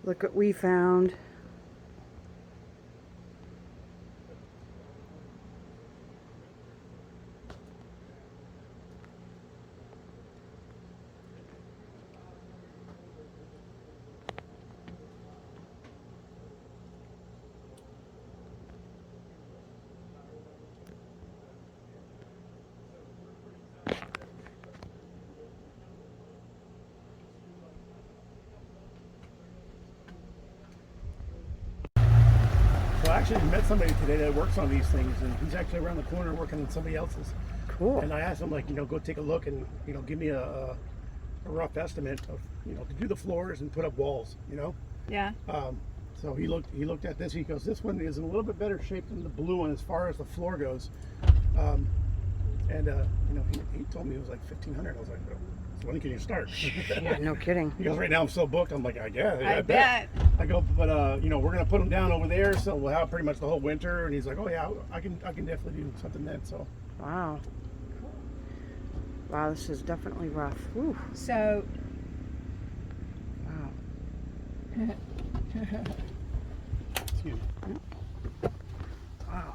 Look what we found. So I actually met somebody today that works on these things, and he's actually around the corner working on somebody else's. Cool. And I asked him, like, go take a look and, give me a rough estimate of, to do the floors and put up walls, Yeah. So he looked at this. He goes, this one is in a little bit better shape than the blue one as far as the floor goes. He told me it was like $1,500. I was like, oh, so when can you start? Yeah, no kidding. He goes, right now I'm so booked. I'm like, yeah, I bet. I go, but we're gonna put them down over there, so we'll have pretty much the whole winter. And he's like, oh yeah, I can definitely do something then. So. Wow. Wow, this is definitely rough. Whew. So. Wow. Excuse me. Wow.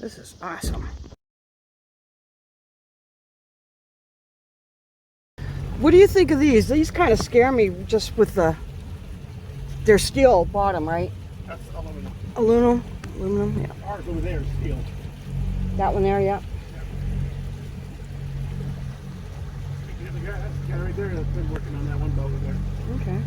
This is awesome. What do you think of these? These kind of scare me just with their steel bottom, right? That's aluminum. Aluminum, yeah. Ours over there is steel. That one there, yeah. That's the guy right there that's been working on that one boat over there. Okay.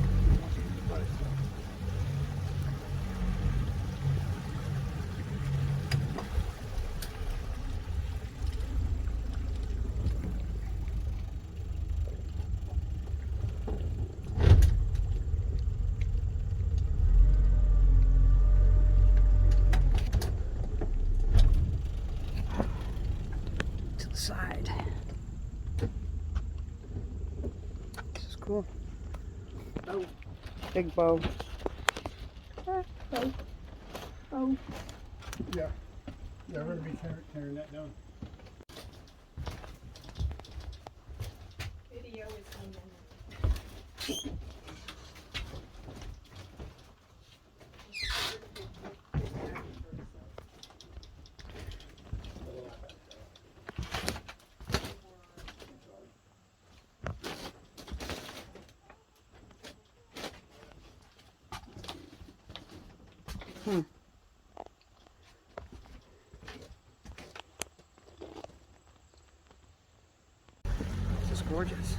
To the side. This is cool. Oh. Big bow. Oh. Yeah. Yeah, we're going to be tearing that down. Video is Hmm. This is gorgeous.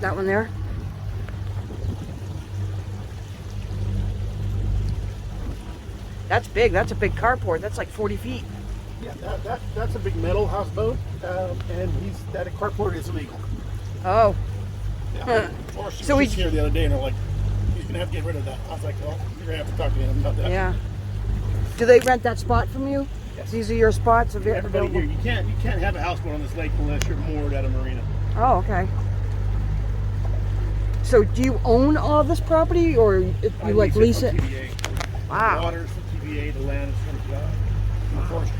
That one there? That's big. That's a big carport. That's like 40 feet. Yeah, that's a big metal houseboat, and that carport is illegal. Oh. Yeah. Or she So was just here the other day, and they're like, he's going to have to get rid of that. I was like, well, you're going to have to talk to him about that. Yeah. Do they rent that spot from you? Yes. These are your spots Everybody available? here, you can't have a houseboat on this lake unless you're moored at a marina. Oh, okay. So do you own all this property, or you like lease it? TVA. Wow. The water is from TVA, the land is from the forestry.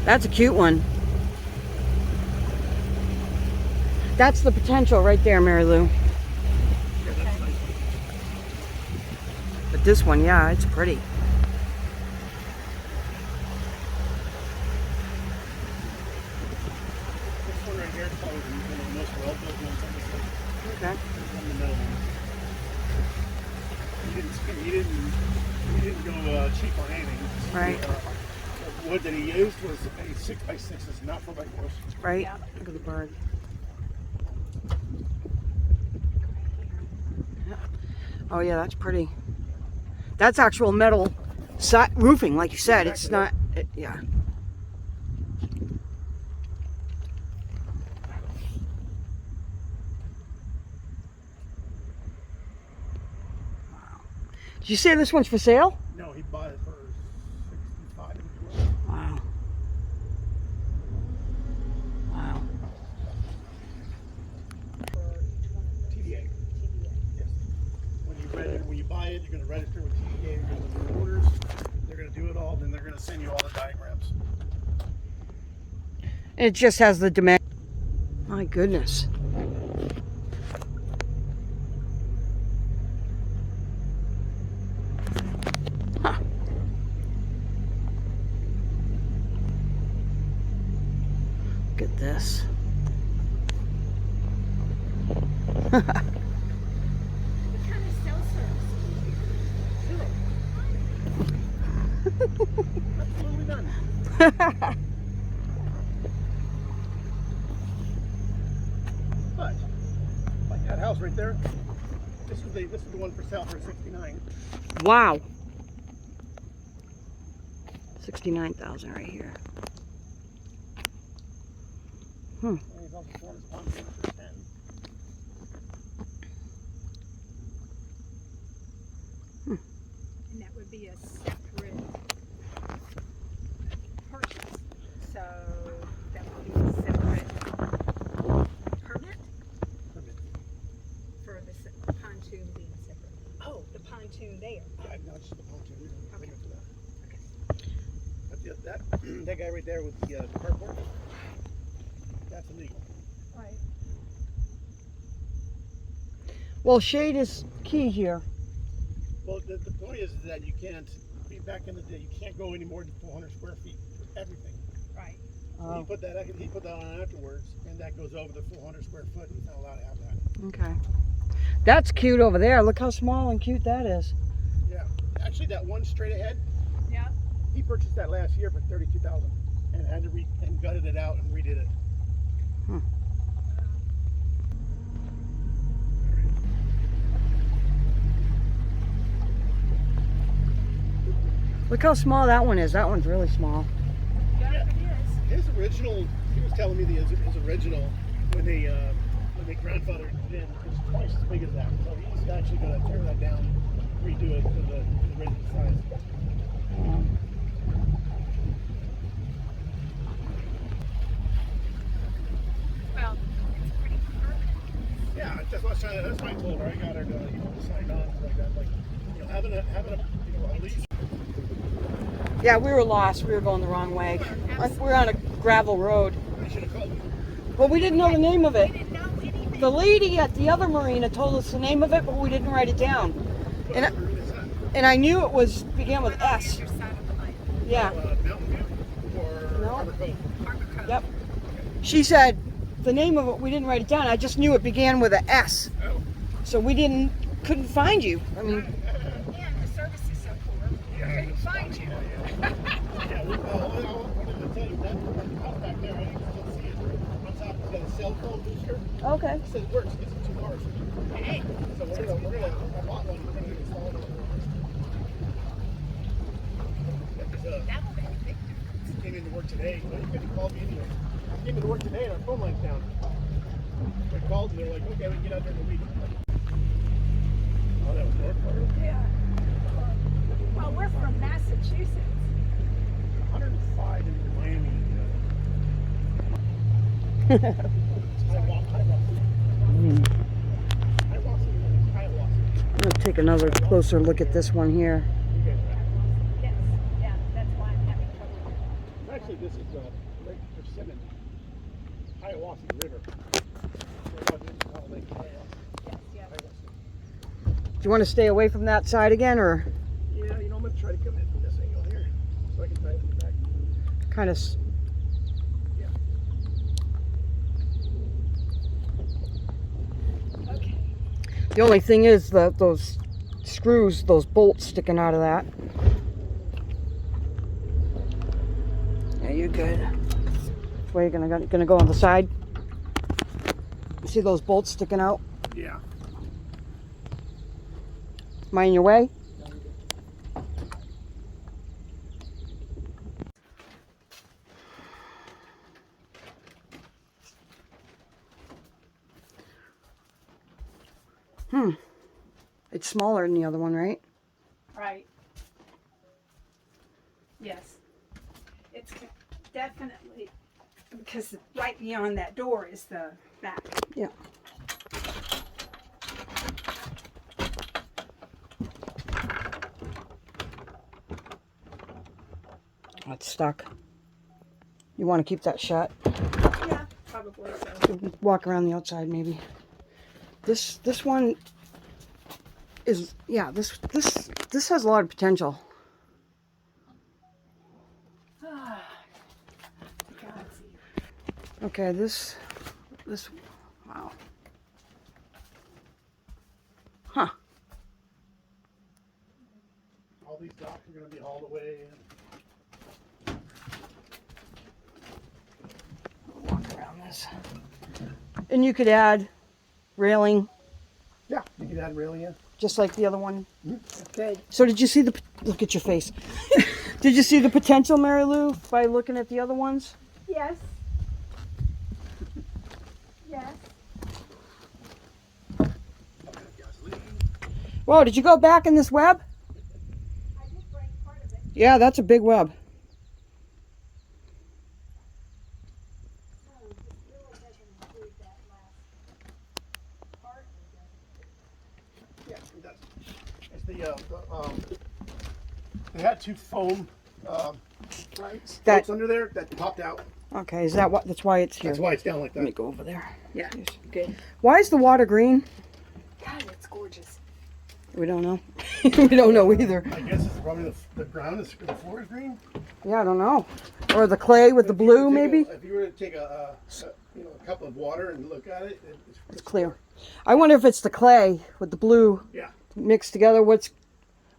That's a cute one. That's the potential right there, Mary Lou. Yeah, that's a nice one. But this one, yeah, it's pretty. This one right here is probably one of the most well-built ones on this lake. Okay. On the metal one. He didn't go cheap on anything. Right. The wood that he used was a 6x6s, not 4x4s. Right? Yeah. Look at the bird. Yeah. Oh yeah, that's pretty. That's actual metal roofing, like you said. It's Exactly. not, yeah. Wow. Did you say this one's for sale? No, he bought it for 5. Wow. Wow. TDA. Yes. When you buy it, you're going to register with TDA. You're going to do the orders. They're going to do it all. Then they're going to send you all the diagrams. It just has the dimension. My goodness. Huh. Look at this. What kind of cell service do you do? Absolutely none. But like that house right there, this is the one for sale for 69. Wow. 69,000 right here. Hmm. And he's also selling his pontoon for 10. And that would be a separate purchase. So that would be a separate permit for the pontoon being separate. Oh, the pontoon there. Yeah, no, it's just the pontoon. Okay. For that. Okay. But that guy right there with the carport, that's illegal. Right. Well, shade is key here. Well, the point is that you can't, back in the day, you can't go any more than 400 square feet for everything. Right. So he put that on afterwards, and that goes over the 400 square foot, and he's not allowed to have that. Okay. That's cute over there. Look how small and cute that is. Yeah. Actually, that one straight ahead, Yeah. he purchased that last year for $32,000 and had to and gutted it out and redid it. Hmm. Look how small that one is. That one's really small. Yeah, it is. His original, he was telling me his original when they grandfathered it in was twice as big as that. So he's actually going to tear that down, redo it to the original size. Well, it's pretty permanent. Yeah, that's what I told her. I got her to sign on like that, like having a at least. Yeah, we were lost. We were going the wrong way. We're on a gravel road. I should have called you. Well, we didn't know the name of We it. didn't know anything. The lady at the other marina told us the name of it, but we didn't write it down. And I knew it began with S. Your side of the lake. Yeah. Mountain View or No. Harbor Cove? Harbor Cove. Yep. She said the name of it, we didn't write it down. I just knew it began with a S. Oh. So we couldn't find you. I mean, And the service is so poor. We couldn't find you. Yeah, I wanted to tell you that out back there, I didn't see it. On top, it's got a cell phone booster. okay. It says it works, it's 2 hours. Hey. So I bought one, we're gonna install it. That will make a big He came into work today. Well, he couldn't call me anyway. He came into work today and our phone line's down. I called and they're like, okay, we can get out there in a week. Oh, that was North Florida. Yeah. Well, we're from Massachusetts. 105 in Miami. I'm going to take another closer look at this one here. Yes. Yeah, that's why I'm having trouble. Actually, this is Lake Persimmon, Hiawassee River. Yes, yeah. Do you want to stay away from that side again, or Yeah, I'm going to try to come in from this angle here so I can try to get back. kind of? Yeah. Okay. The only thing is those screws, those bolts sticking out of that. Yeah, you're good. Which way you gonna go on the side? You see those bolts sticking out? Yeah. Am I in your way? It's smaller than the other one, right? Right. Yes. It's definitely, because right beyond that door is the back. Yeah. It's stuck. You want to keep that shut? Yeah, probably so. Walk around the outside maybe. This one is, yeah, this has a lot of potential. Okay, this wow. Huh. All these docks are going to be hauled away. Walk around this. And you could add railing Yeah, you can add railing in. just like the other one. Good. So did you see the, look at your face. Did you see the potential, Mary Lou, by looking at the other ones? Yes. Yes. Whoa, did you go back in this web? I did break part of it. Yeah, that's a big web. So this really doesn't include that last part. Yeah, it does. It's they had two foam Floats. That, floats under there that popped out. okay, is that what, that's why it's here? That's why it's down like Let me that. go over there. Yeah. Good. Why is the water green? God, it's gorgeous. We don't know. We don't know either. I guess it's probably the ground is the floor is green. Yeah, I don't know. Or the clay with the If you were blue, to take maybe? if you were to take a cup of water and look at it, It's clear. I wonder if it's the clay with the blue Yeah. mixed together. What's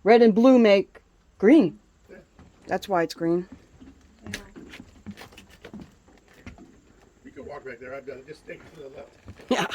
red and blue make green? Yeah. That's why it's green. You could walk back there. I've done it. Just take it to the left. Yeah.